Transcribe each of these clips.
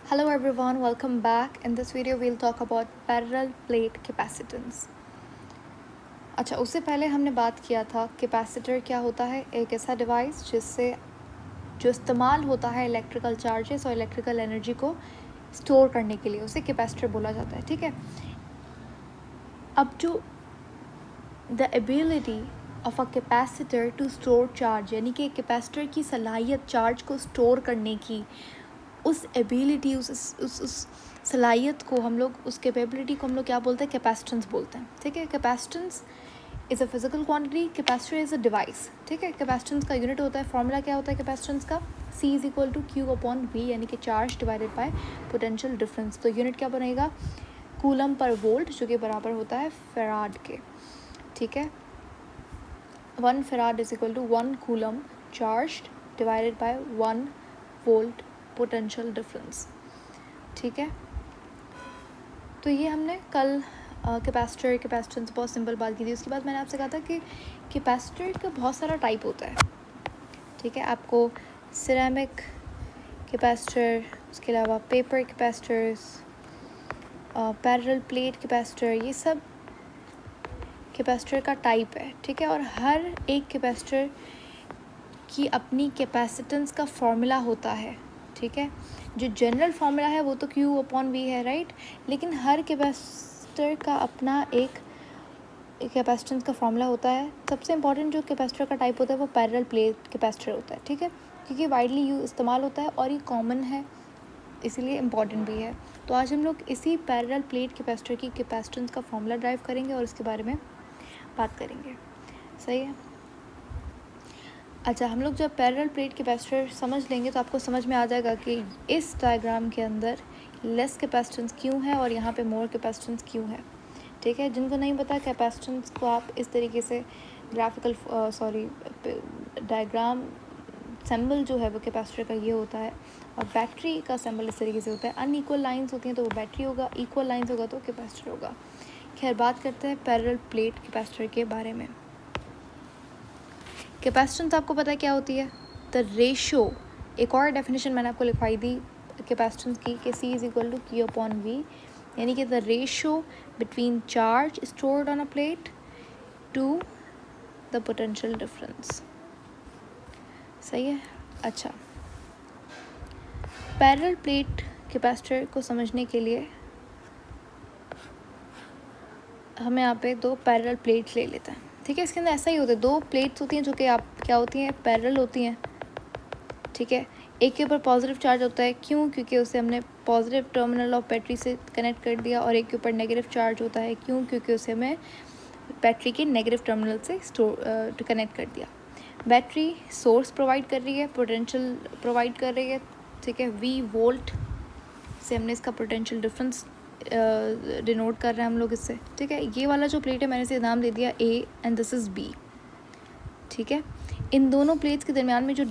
Hello everyone, welcome back. In this video we'll talk about parallel plate capacitance. अच्छा, उससे पहले हमने बात किया था कैपेसिटर क्या होता है, एक ऐसा डिवाइस जिससे जो इस्तेमाल होता है इलेक्ट्रिकल चार्जेस और इलेक्ट्रिकल एनर्जी को स्टोर करने के लिए, उसे कैपेसिटर बोला जाता है। ठीक है, अब जो the ability of a capacitor to store charge, यानी कि कैपेसिटर की सलाहियत चार्ज को स्टोर करने की, उस एबिलिटी उस सलाहियत को हम लोग, उस कैपेबिलिटी को हम लोग क्या बोलते हैं, कैपेसिटेंस बोलते हैं। ठीक है, capacitance is a physical quantity, capacitor is a device. ठीक है, कैपेसिटेंस का यूनिट होता है, फॉर्मूला क्या होता है कैपेसिटेंस का, C is equal to Q upon V, यानी कि charge divided by potential difference. तो यूनिट क्या बनेगा, कूलम पर वोल्ट, जो कि बराबर होता है फेराड के। ठीक है, 1 farad is equal to 1 coulomb charge divided by 1 volt potential difference. ठीक है, तो ये हमने कल कैपेसिटर कैपेसिटेंस बहुत सिंपल बात की थी। उसके बाद मैंने आपसे कहा था कि कैपेसिटर का बहुत सारा टाइप होता है। ठीक है, आपको सिरेमिक कैपेसिटर, उसके अलावा paper capacitors, parallel plate capacitor, ये सब कैपेसिटर का टाइप है। ठीक है, और हर एक कैपेसिटर की अपनी कैपेसिटेंस का फॉर्मूला होता है। ठीक है, जो जनरल फार्मूला है वो तो Q अपॉन V है, राइट, लेकिन हर कैपेसिटर का अपना एक कैपेसिटेंस का फॉर्मूला होता है। सबसे इंपॉर्टेंट जो कैपेसिटर का टाइप होता है वो पैरेलल प्लेट कैपेसिटर होता है। ठीक है, क्योंकि वाइडली यूज इस्तेमाल होता है और ये कॉमन है, इसीलिए इम्पॉर्टेंट भी है। तो आज हम लोग इसी पैरेलल प्लेट कैपेसिटर की कैपेसिटेंस का फॉर्मूला ड्राइव करेंगे और इसके बारे में बात करेंगे। सही है। अच्छा, हम लोग जब पैरेलल प्लेट कैपेसिटर समझ लेंगे तो आपको समझ में आ जाएगा कि इस डायग्राम के अंदर लेस कैपेसिटेंस क्यों है और यहाँ पे मोर कैपेसिटेंस क्यों है। ठीक है, जिनको नहीं पता कैपेसिटेंस को आप इस तरीके से ग्राफिकल डायग्राम सिंबल जो है वो कैपेसिटर का ये होता है, और बैटरी का सिंबल इस तरीके से होता है। अनइक्वल लाइंस होती हैं तो वो बैटरी होगा, इक्वल लाइंस होगा तो कैपेसिटर होगा। खैर, बात करते हैं पैरेलल प्लेट कैपेसिटर के बारे में। कैपेसिटेंस आपको पता है क्या होती है, द रेशो। एक और डेफिनेशन मैंने आपको लिखवाई थी कैपेसिटेंस की कि C is equal to Q upon V, यानी कि the ratio between charge stored on a plate to the potential difference. सही है। अच्छा, पैरेलल प्लेट कैपेसिटर को समझने के लिए हमें यहाँ पे दो पैरेलल प्लेट्स ले लेते हैं। ठीक है, इसके अंदर ऐसा ही होता है, दो प्लेट्स होती हैं जो कि आप क्या होती हैं, पैरेलल होती हैं। ठीक है, एक के ऊपर पॉजिटिव चार्ज होता है, क्यों, क्योंकि उसे हमने पॉजिटिव टर्मिनल ऑफ बैटरी से कनेक्ट कर दिया, और एक के ऊपर नेगेटिव चार्ज होता है, क्यों, क्योंकि उसे हमें बैटरी के नेगेटिव टर्मिनल से कनेक्ट कर दिया। बैटरी सोर्स प्रोवाइड कर रही है, पोटेंशियल प्रोवाइड कर रही है। ठीक है, V वोल्ट से हमने इसका पोटेंशियल डिफरेंस डिनोट कर रहे हैं हम लोग इससे। ठीक है, ये वाला जो प्लेट है मैंने इसे नाम दे दिया A and this is B। ठीक है, इन दोनों प्लेट्स के दरमियान में जो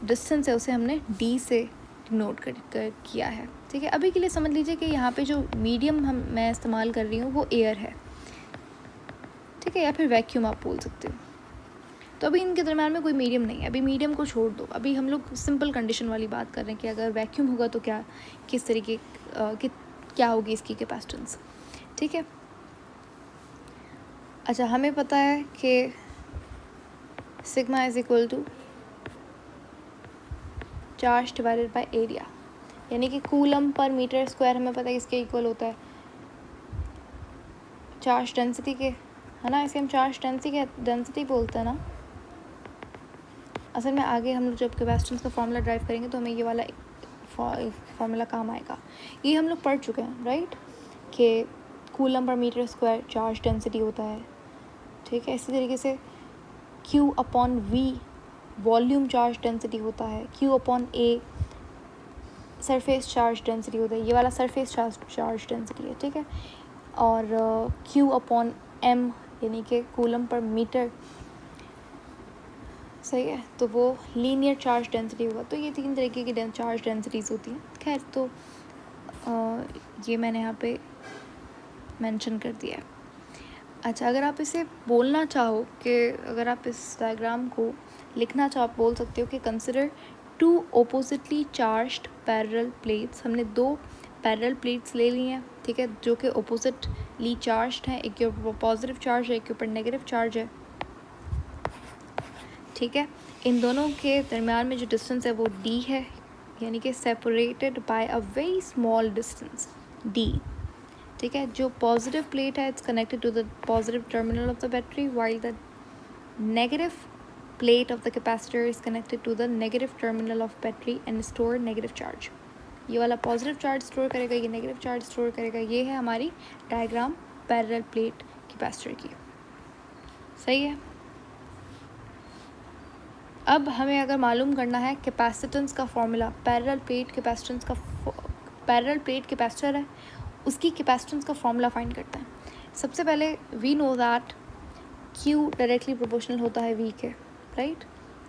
डिस्टेंस है उसे हमने D से नोट कर किया है। ठीक है, अभी के लिए समझ लीजिए कि यहाँ पे जो मीडियम मैं इस्तेमाल कर रही हूँ वो एयर है। ठीक है, या फिर वैक्यूम आप बोल सकते हो। तो अभी इनके दरमियान में कोई मीडियम नहीं है, अभी मीडियम को छोड़ दो, अभी हम लोग सिंपल कंडीशन वाली बात कर रहे हैं कि अगर वैक्यूम होगा तो क्या, किस तरीके क्या होगी इसकी कैपेसिटेंस। ठीक है, अच्छा, हमें पता है कि sigma is equal to charge divided by area, यानी कि कूलम पर मीटर स्क्वायर हमें पता है इसके इक्वल होता है चार्ज डेंसिटी के, है ना, इसे हम चार्ज डेंसिटी बोलते हैं ना। असल में आगे हम लोग जब कैपेसिटेंस का फॉर्मूला ड्राइव करेंगे तो हमें ये वाला फॉर्मूला काम आएगा। ये हम लोग पढ़ चुके हैं, राइट, कि coulomb per metre square charge density होता है। ठीक है, इसी तरीके से Q upon V volume charge density होता है, Q upon A surface charge density होता है, ये वाला सरफेस चार्ज डेंसिटी है। ठीक है, और Q अपॉन M यानी कि कूलम पर मीटर, सही है, तो वो लीनियर चार्ज डेंसिटी होगा। तो ये तीन तरीके की चार्ज डेंसिटीज़ होती हैं। खैर, तो ये मैंने यहाँ पे मेंशन कर दिया है। अच्छा, अगर आप इसे बोलना चाहो कि अगर आप इस डायग्राम को लिखना चाहो, आप बोल सकते हो कि consider two oppositely charged parallel plates, हमने 2 पैरेलल प्लेट्स ले ली हैं, ठीक है, जो कि ऑपोजिटली चार्ज्ड हैं, एक के ऊपर पॉजिटिव चार्ज है, एक के ऊपर नेगेटिव चार्ज है, ठीक है। इन दोनों के दरमियान में जो डिस्टेंस है वो d है, यानी कि separated by a very small distance d, ठीक है। जो पॉजिटिव प्लेट है it's connected to the positive terminal of the battery, while the negative plate of the capacitor is connected to the negative terminal of battery and store negative charge. ये वाला positive charge store करेगा, ये negative charge store करेगा। ये है हमारी diagram parallel plate capacitor की, सही है। अब हमें अगर मालूम करना है कैपेसिटेंस का फॉर्मूला, पैरेलल प्लेट कैपेसिटेंस का, पैरेलल प्लेट कैपेसिटर है उसकी कैपेसिटेंस का फॉर्मूला फाइंड करते हैं। सबसे पहले we know that Q directly proportional होता है V के, राइट,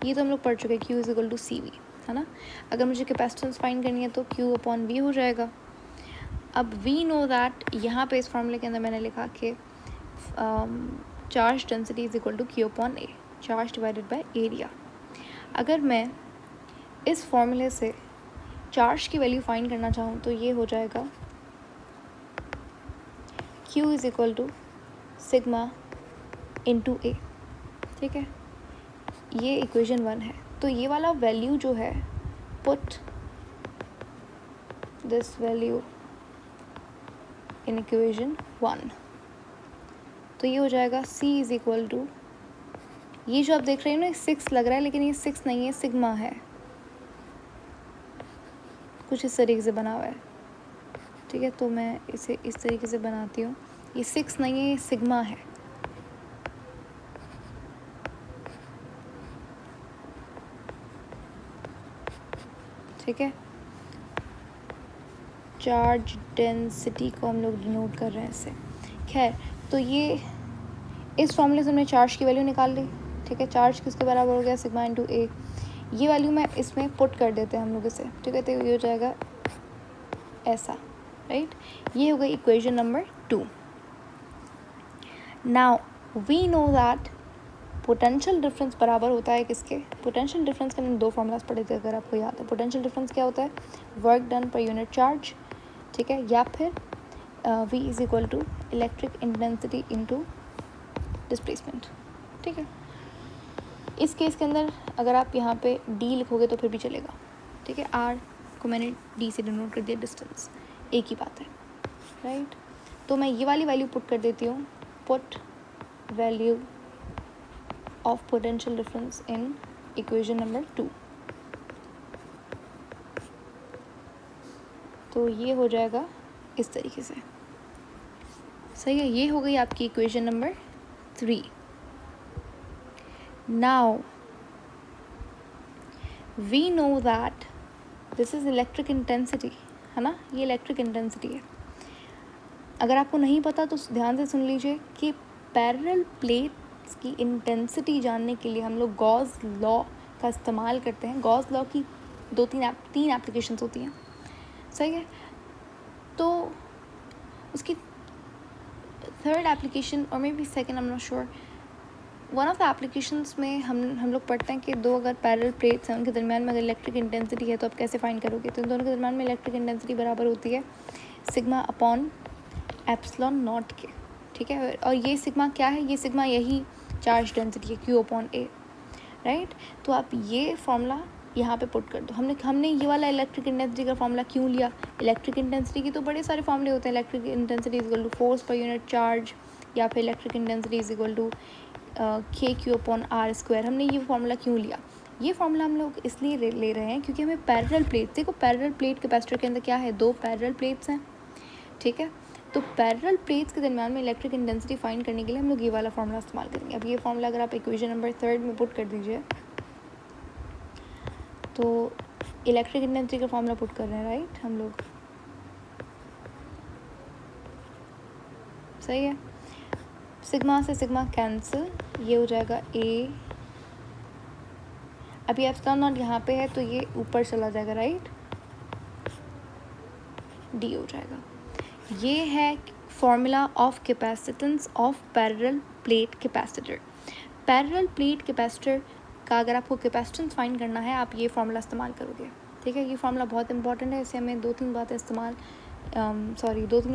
ये तो हम लोग पढ़ चुके हैं, Q is equal to CV, है ना। अगर मुझे कैपेसिटेंस फाइंड करनी है तो Q अपॉन V हो जाएगा। अब वी नो दैट यहाँ पे इस फॉर्मूले के अंदर मैंने लिखा कि charge density is equal to Q upon A, charge divided by area. अगर मैं इस फॉर्मूले से चार्ज की वैल्यू फाइंड करना चाहूँ तो ये हो जाएगा Q is equal to sigma into A, ठीक है, ये इक्वेशन 1 है। तो ये वाला वैल्यू जो है, put this value in equation 1, तो ये हो जाएगा C इज इक्वल टू, ये जो आप देख रहे हो ना 6 लग रहा है, लेकिन ये 6 नहीं है, सिग्मा है, कुछ इस तरीके से बना हुआ है, ठीक है। तो मैं इसे इस तरीके से बनाती हूँ, ये 6 नहीं है, ये सिग्मा है, ठीक है। चार्ज डेंसिटी को हम लोग डिनोट कर रहे हैं इससे। खैर, तो ये इस फॉर्मूले से हमने चार्ज की वैल्यू निकाल ली, ठीक है। चार्ज किसके बराबर हो गया, सिग्मा इंटू A। ये वैल्यू मैं इसमें पुट कर देते हैं हम लोग इसे, ठीक है। तो ये हो जाएगा ऐसा, राइट। ये हो गई equation number 2। Now we know that potential difference बराबर होता है किसके, पोटेंशियल डिफरेंस के हमने 2 फॉर्मूलाज पढ़े थे अगर आपको याद है। पोटेंशियल डिफरेंस क्या होता है, work done per unit charge, ठीक है, या फिर V is equal to electric intensity into displacement, ठीक है। इस केस के अंदर अगर आप यहाँ पे D लिखोगे तो फिर भी चलेगा, ठीक है। R को मैंने D से डिनोट कर दिया, डिस्टेंस एक ही बात है, राइट। तो मैं ये वाली वैल्यू पुट कर देती हूँ, put value of potential difference in equation number 2, तो ये हो जाएगा इस तरीके से, सही है। ये हो गई आपकी equation number 3। Now we know that this is electric intensity, है ना, ये इलेक्ट्रिक इंटेंसिटी है। अगर आपको नहीं पता तो ध्यान से सुन लीजिए कि पैरेलल प्लेट्स की इंटेंसिटी जानने के लिए हम लोग गॉस लॉ का इस्तेमाल करते हैं। गॉस लॉ की 3 एप्लीकेशंस होती हैं, सही है। तो उसकी थर्ड एप्लीकेशन और may be second, I am not sure, one of the applications में हम लोग पढ़ते हैं कि 2 अगर पैरेलल प्लेट्स हैं उनके दरमियान में अगर इलेक्ट्रिक इंटेंसिटी है तो आप कैसे फाइंड करोगे। तो इन दोनों के दरमियान में इलेक्ट्रिक इंटेंसिटी बराबर होती है सिग्मा अपॉन एप्सिलॉन नॉट के, ठीक है। और ये सिग्मा क्या है, ये सिग्मा यही चार्ज डेंसिटी है, Q अपॉन A, राइट। तो आप ये फॉर्मूला यहाँ पे पुट कर दो। हमने ये वाला इलेक्ट्रिक इंटेंसिटी का फॉर्मूला क्यों लिया, इलेक्ट्रिक इंटेंसिटी की तो बड़े सारे फॉर्मूले होते हैं। Electric intensity is equal to force per unit charge, या फिर electric intensity is equal to KQ upon R square. हमने ये फार्मूला क्यों लिया, ये फार्मूला हम लोग इसलिए ले रहे हैं क्योंकि हमें पैरेलल प्लेट, देखो पैरेलल प्लेट कैपेसिटर के अंदर क्या है, 2 पैरेलल प्लेट्स हैं, ठीक है। तो पैरेलल प्लेट्स के दरमियान में इलेक्ट्रिक इंटेंसिटी फाइंड करने के लिए हम लोग ये वाला फार्मूला इस्तेमाल करेंगे। अब ये फार्मूला अगर आप इक्वेशन नंबर 3 में पुट कर दीजिए तो इलेक्ट्रिक इंटेंसिटी का फार्मूला पुट कर रहे हैं, राइट, हम लोग, सही है। सिग्मा से सिग्मा कैंसिल, ये हो जाएगा A। अभी एप्सिलॉन नॉट यहाँ पे है तो ये ऊपर चला जाएगा, राइट, D हो जाएगा। ये है formula of capacitance of parallel plate capacitor. Parallel plate capacitor का अगर आपको कैपेसिटेंस फाइंड करना है आप ये फॉर्मूला इस्तेमाल करोगे, ठीक है, ये फार्मूला बहुत इंपॉर्टेंट है, इससे हमें दो तीन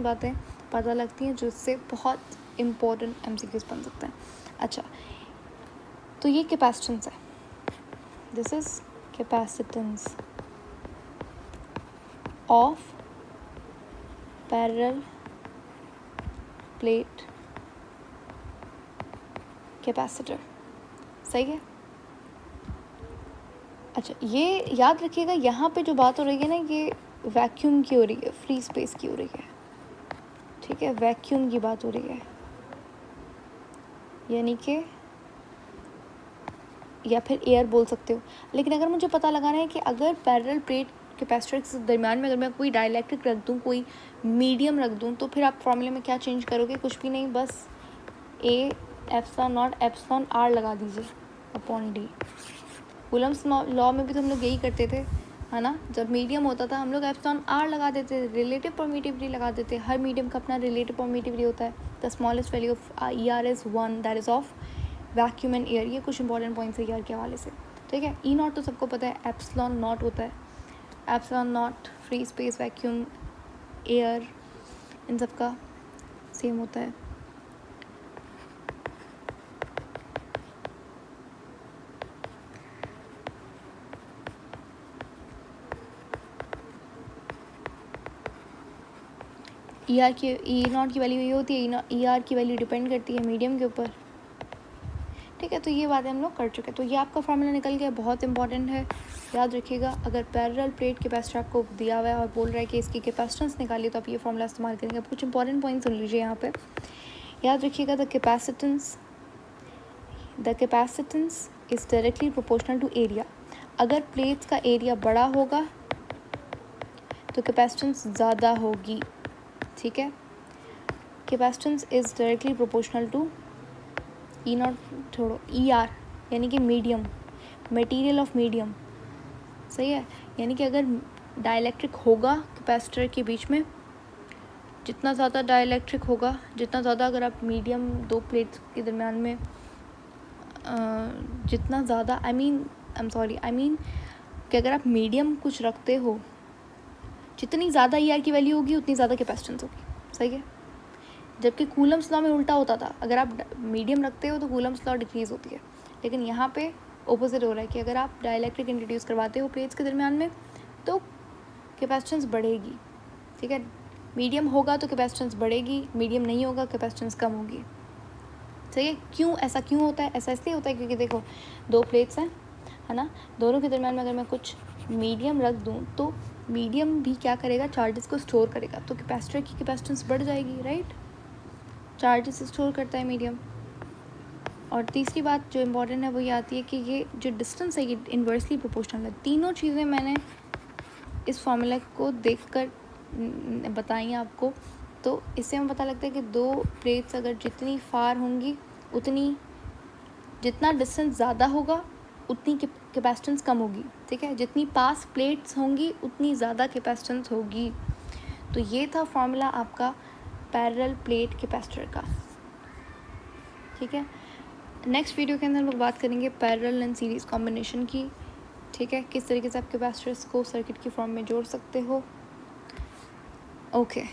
बातें पता लगती हैं जिससे बहुत इंपॉर्टेंट MCQs बन सकते हैं। अच्छा, तो ये कैपेसिटेंस है, this is capacitance of parallel plate capacitor. सही है। अच्छा, ये याद रखिएगा, यहाँ पे जो बात हो रही है ना, ये वैक्यूम की हो रही है, फ्री स्पेस की हो रही है। ठीक है, वैक्यूम की बात हो रही है, यानी कि या फिर एयर बोल सकते हो। लेकिन अगर मुझे पता लगाना है कि अगर पैरेलल प्लेट कैपेसिटर के दरम्यान में अगर मैं कोई डाइलेक्ट्रिक रख दूँ, कोई मीडियम रख दूँ, तो फिर आप फॉर्मूले में क्या चेंज करोगे? कुछ भी नहीं, बस A epsilon not epsilon R लगा दीजिए अपॉन D। कूलम्स लॉ में भी तो हम लोग यही करते थे, है ना? जब मीडियम होता था हम लोग एप्सिलॉन R लगा देते थे, रिलेटिव परमिटिविटी लगा देते। हर मीडियम का अपना रिलेटिव परमिटिविटी होता है। The smallest value of ER is 1, that is of vacuum and air. ये कुछ इंपॉर्टेंट पॉइंट्स है ER के हवाले से। ठीक है, E नॉट तो सबको पता है, एप्सिलॉन नॉट होता है। Epsilon naught free space, vacuum, air, इन सब का सेम होता है। ER की E नॉट की वैल्यू ये होती है, ER की वैल्यू डिपेंड करती है मीडियम के ऊपर। ठीक है, तो ये बातें हम लोग कर चुके हैं। तो ये आपका फार्मूला निकल गया, बहुत इंपॉर्टेंट है, याद रखिएगा। अगर पैरेलल प्लेट कैपेसिटर आपको दिया हुआ है और बोल रहा है कि इसकी कैपेसिटेंस निकालिए, तो आप ये फार्मूला इस्तेमाल करेंगे। अब कुछ इंपॉर्टेंट पॉइंट सुन लीजिए यहाँ पे, याद रखिएगा। The capacitance is directly proportional to area. अगर प्लेट्स का एरिया बड़ा होगा तो कैपेसिटेंस ज़्यादा होगी। ठीक है, capacitance is directly proportional to E naught छोड़ो ER, यानी कि मीडियम, मटेरियल ऑफ मीडियम। सही है, यानी कि अगर डाइलेक्ट्रिक होगा कैपेसिटर के बीच में, जितना ज़्यादा डाइलेक्ट्रिक होगा, जितना ज़्यादा अगर आप मीडियम दो प्लेट्स के दरम्यान में जितना ज़्यादा आई मीन कि अगर आप मीडियम कुछ रखते हो, जितनी ज़्यादा ER की वैल्यू होगी उतनी ज़्यादा कैपेसिटेंस होगी। सही है, जबकि कूलम्स लॉ में उल्टा होता था, अगर आप मीडियम रखते हो तो कूलम्स लॉ डिक्रीज़ होती है। लेकिन यहाँ पे ऑपोजिट हो रहा है कि अगर आप डाइलेक्ट्रिक इंट्रोड्यूस करवाते हो प्लेट्स के दरम्यान में तो कैपेसिटेंस बढ़ेगी। ठीक है, मीडियम होगा तो कैपेसिटेंस बढ़ेगी, मीडियम नहीं होगा कैपेसिटेंस कम होगी। सही है, क्यों ऐसा क्यों होता है? ऐसा इसलिए होता है क्योंकि देखो, दो प्लेट्स हैं, है ना, दोनों के दरम्यान में अगर मैं कुछ मीडियम रख दूँ तो मीडियम भी क्या करेगा? चार्जेस को स्टोर करेगा, तो कैपेसिटर की कैपेसिटेंस बढ़ जाएगी। राइट, चार्जेस स्टोर करता है मीडियम। और तीसरी बात जो इम्पॉर्टेंट है वो ये आती है कि ये जो डिस्टेंस है ये इन्वर्सली प्रोपोर्शनल है। तीनों चीज़ें मैंने इस फार्मूला को देखकर बताई आपको, तो इससे हमें पता लगता है कि दो प्लेट्स अगर जितनी फार होंगी उतनी, जितना डिस्टेंस ज़्यादा होगा उतनी कैपेसिटेंस कम होगी। ठीक है, जितनी पास प्लेट्स होंगी उतनी ज़्यादा कैपेसिटेंस होगी। तो ये था फार्मूला आपका पैरेलल प्लेट कैपेसिटर का। ठीक है, नेक्स्ट वीडियो के अंदर हम लोग बात करेंगे पैरेलल एंड सीरीज़ कॉम्बिनेशन की। ठीक है, किस तरीके से आप कैपेसिटर्स को सर्किट की फॉर्म में जोड़ सकते हो। ओके।